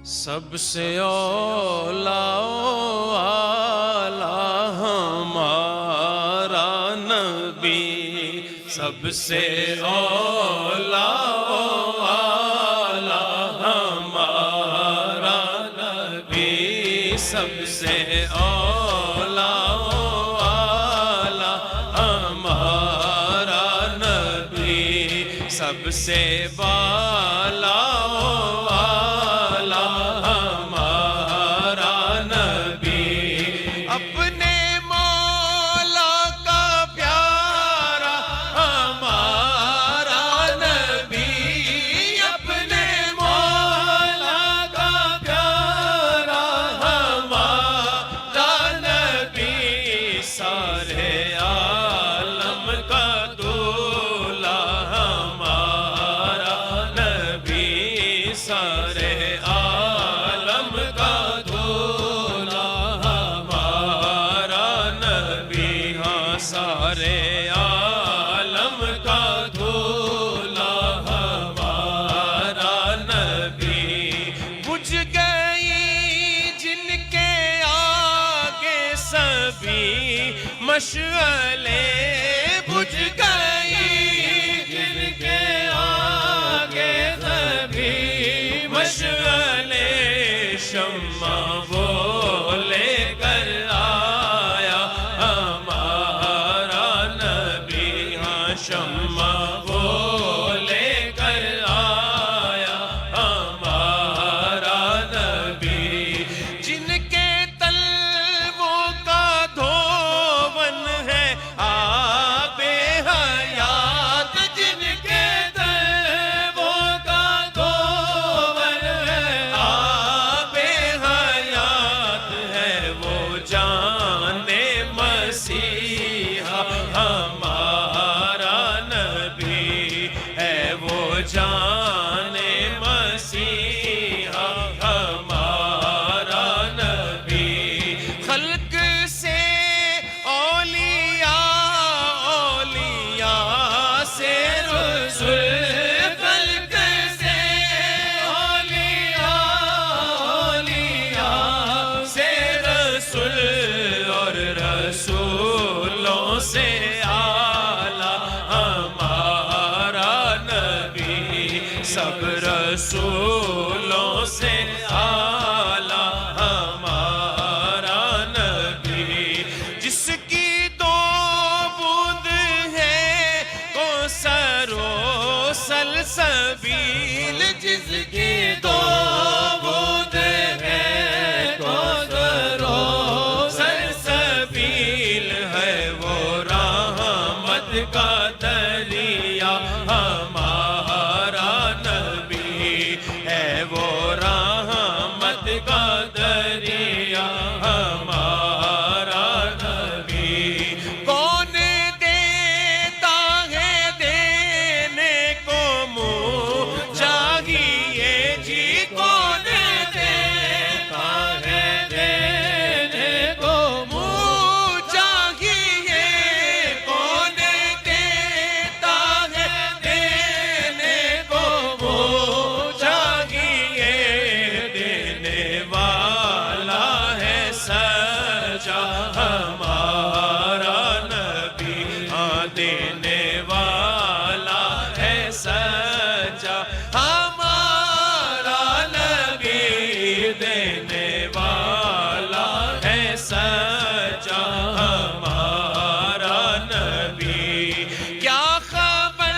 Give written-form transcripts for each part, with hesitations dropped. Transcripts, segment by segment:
سب سے اولا والا ہمارا نبی، سب سے اولا والا ہمارا نبی، سب سے اولا والا ہمارا نبی، سب سے بالا سارے عالم کا دھولا ہمارا نبی، بجھ گئی جن کے آگے سبھی مشعلیں، بجھ گئی جن کے آگے سبھی مشعلیں، شمع وہ لے کر شمع وہ لے کر آیا ہمارا نبی، جن کے تلووں کا دھون ہے آب حیات، جن کے تلووں کا دھون ہے آب حیات، ہے وہ جان مسیحا جان مسیحا ہمارا نبی، خلق سے اولیاء، اولیاء سے رسول، خلق سے اولیاء، اولیاء سے رسول، اور رسولوں سے سب رسولوں سے اعلیٰ ہمارا نبی، جس کی دو بوند ہے کوثر و سلسبیل، جس کی دو بوند ہے کوثر و سلسبیل، ہے وہ رحمت کا دریا ہے وہ رحمت کا دریا ہمارا نبی، کون دیتا ہے دینے کو منہ چاہیے جی، کون دیتا ہے دینے کو منہ چاہیے، کون دیتا ہے دینے کو منہ ہمارا نبی، دینے والا ہے سچا ہمارا نبی، دینے والا ہے سچا ہمارا نبی، کیا خبر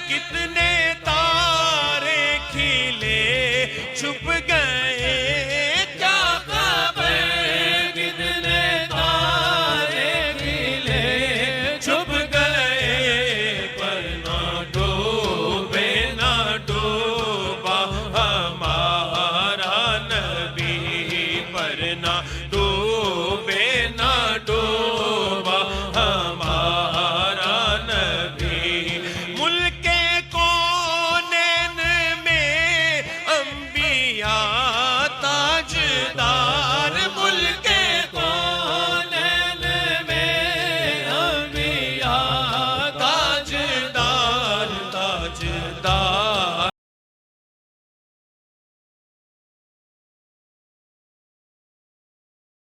کتنے تارے کھلے چھپ گئے